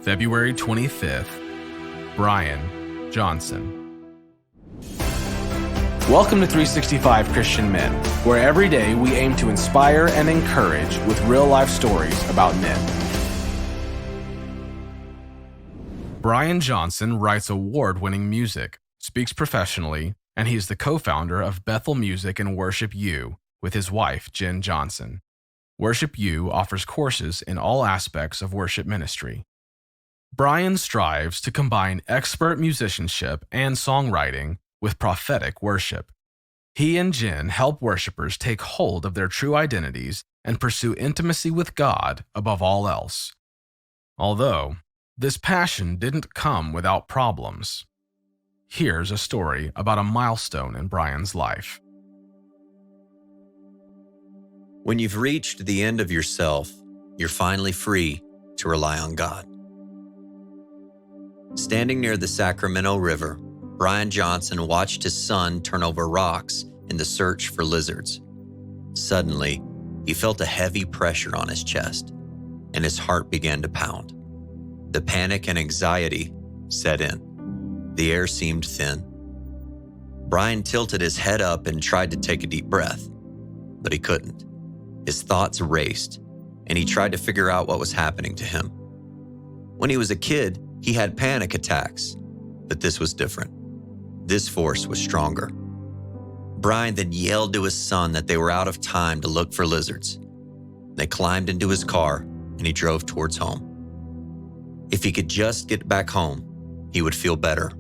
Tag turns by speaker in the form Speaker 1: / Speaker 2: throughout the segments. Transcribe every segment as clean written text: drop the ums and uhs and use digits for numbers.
Speaker 1: February 25th, Brian Johnson.
Speaker 2: Welcome to 365 Christian Men, where every day we aim to inspire and encourage with real-life stories about men.
Speaker 1: Brian Johnson writes award-winning music, speaks professionally, and he is the co-founder of Bethel Music and WorshipU with his wife, Jenn Johnson. WorshipU offers courses in all aspects of worship ministry. Brian strives to combine expert musicianship and songwriting with prophetic worship. He and Jenn help worshipers take hold of their true identities and pursue intimacy with God above all else. Although, this passion didn't come without problems. Here's a story about a milestone in Brian's life.
Speaker 3: When you've reached the end of yourself, you're finally free to rely on God. Standing near the Sacramento River, Brian Johnson watched his son turn over rocks in the search for lizards. Suddenly, he felt a heavy pressure on his chest, and his heart began to pound. The panic and anxiety set in. The air seemed thin. Brian tilted his head up and tried to take a deep breath, but he couldn't. His thoughts raced, and he tried to figure out what was happening to him. When he was a kid, he had panic attacks, but this was different. This force was stronger. Brian then yelled to his son that they were out of time to look for lizards. They climbed into his car, and he drove towards home. If he could just get back home, he would feel better.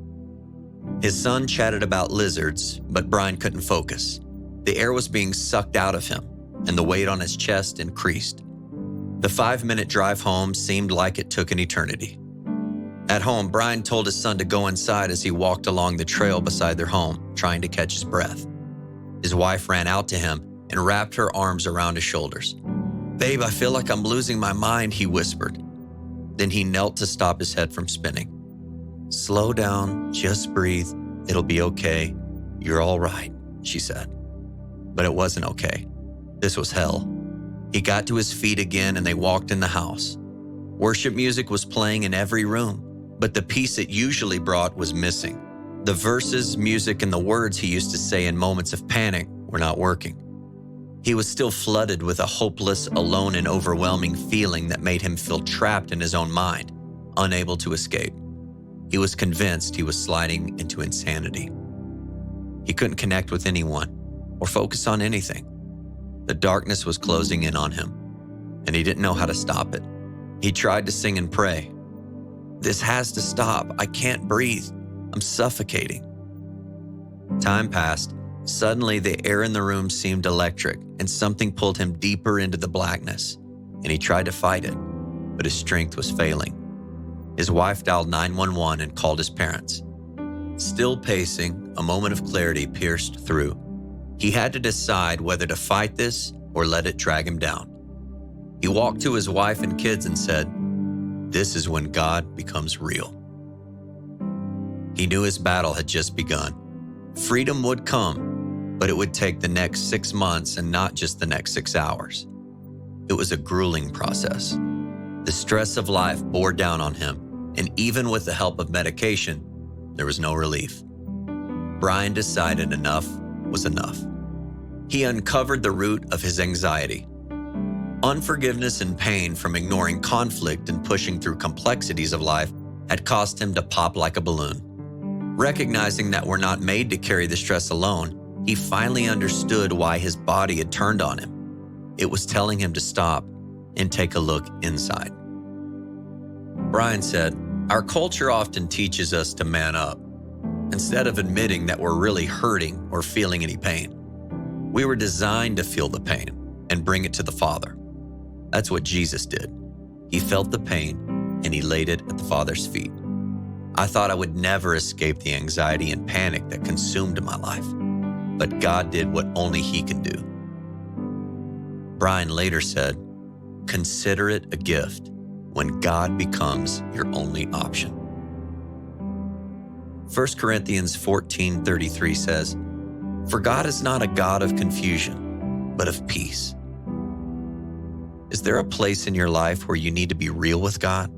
Speaker 3: His son chatted about lizards, but Brian couldn't focus. The air was being sucked out of him, and the weight on his chest increased. The 5-minute drive home seemed like it took an eternity. At home, Brian told his son to go inside as he walked along the trail beside their home, trying to catch his breath. His wife ran out to him and wrapped her arms around his shoulders. "Babe, I feel like I'm losing my mind," he whispered. Then he knelt to stop his head from spinning. "Slow down, just breathe. It'll be okay. You're all right," she said. But it wasn't okay. This was hell. He got to his feet again and they walked in the house. Worship music was playing in every room, but the peace it usually brought was missing. The verses, music, and the words he used to say in moments of panic were not working. He was still flooded with a hopeless, alone, and overwhelming feeling that made him feel trapped in his own mind, unable to escape. He was convinced he was sliding into insanity. He couldn't connect with anyone or focus on anything. The darkness was closing in on him, and he didn't know how to stop it. He tried to sing and pray. "This has to stop. I can't breathe. I'm suffocating." Time passed. Suddenly, the air in the room seemed electric, and something pulled him deeper into the blackness, and he tried to fight it, but his strength was failing. His wife dialed 911 and called his parents. Still pacing, a moment of clarity pierced through. He had to decide whether to fight this or let it drag him down. He walked to his wife and kids and said, "This is when God becomes real." He knew his battle had just begun. Freedom would come, but it would take the next 6 months and not just the next 6 hours. It was a grueling process. The stress of life bore down on him, and even with the help of medication, there was no relief. Brian decided enough was enough. He uncovered the root of his anxiety. Unforgiveness and pain from ignoring conflict and pushing through complexities of life had caused him to pop like a balloon. Recognizing that we're not made to carry the stress alone, he finally understood why his body had turned on him. It was telling him to stop and take a look inside. Brian said, "Our culture often teaches us to man up, instead of admitting that we're really hurting or feeling any pain. We were designed to feel the pain and bring it to the Father. That's what Jesus did. He felt the pain and he laid it at the Father's feet. I thought I would never escape the anxiety and panic that consumed my life, but God did what only He can do." Brian later said, "Consider it a gift when God becomes your only option." 1 Corinthians 14:33 says, "For God is not a God of confusion, but of peace." Is there a place in your life where you need to be real with God?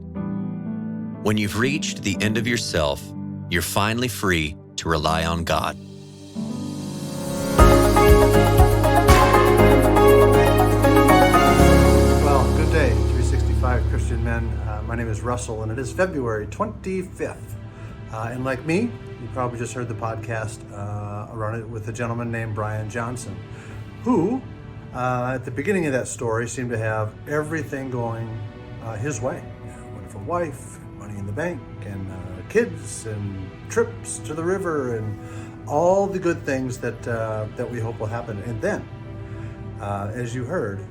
Speaker 3: When you've reached the end of yourself, you're finally free to rely on God.
Speaker 4: Well, good day, 365 Christian men. My name is Russell, and it is February 25th. And like me, you probably just heard the podcast around it with a gentleman named Brian Johnson, who, at the beginning of that story, seemed to have everything going his way. A wonderful wife, money in the bank, and kids, and trips to the river, and all the good things that we hope will happen. And then, as you heard,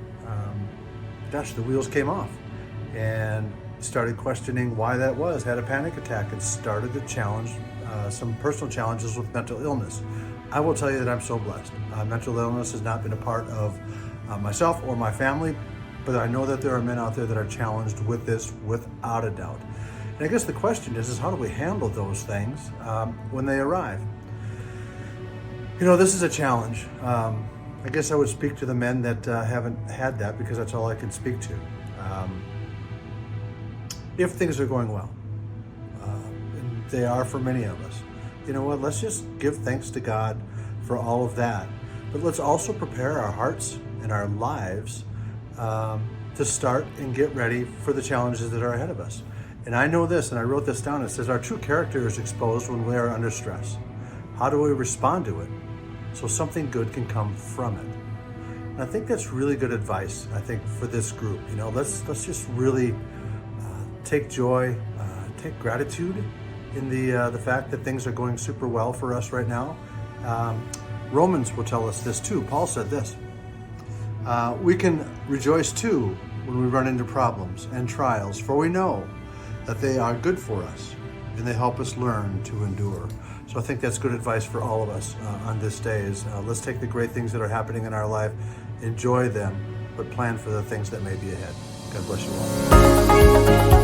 Speaker 4: the wheels came off, and started questioning why that was, had a panic attack, and started to challenge some personal challenges with mental illness. I will tell you that I'm so blessed. Mental illness has not been a part of myself or my family, but I know that there are men out there that are challenged with this without a doubt. And I guess the question is how do we handle those things when they arrive? You know, this is a challenge. I guess I would speak to the men that haven't had that, because that's all I can speak to. If things are going well, and they are for many of us, you know what, let's just give thanks to God for all of that. But let's also prepare our hearts and our lives to start and get ready for the challenges that are ahead of us. And I know this, and I wrote this down, it says our true character is exposed when we are under stress. How do we respond to it so something good can come from it? And I think that's really good advice, I think, for this group. You know, let's just really take joy, take gratitude in the fact that things are going super well for us right now. Romans will tell us this too. Paul said this, we can rejoice too when we run into problems and trials, for we know that they are good for us and they help us learn to endure. So I think that's good advice for all of us on this day is let's take the great things that are happening in our life, enjoy them, but plan for the things that may be ahead. God bless you all.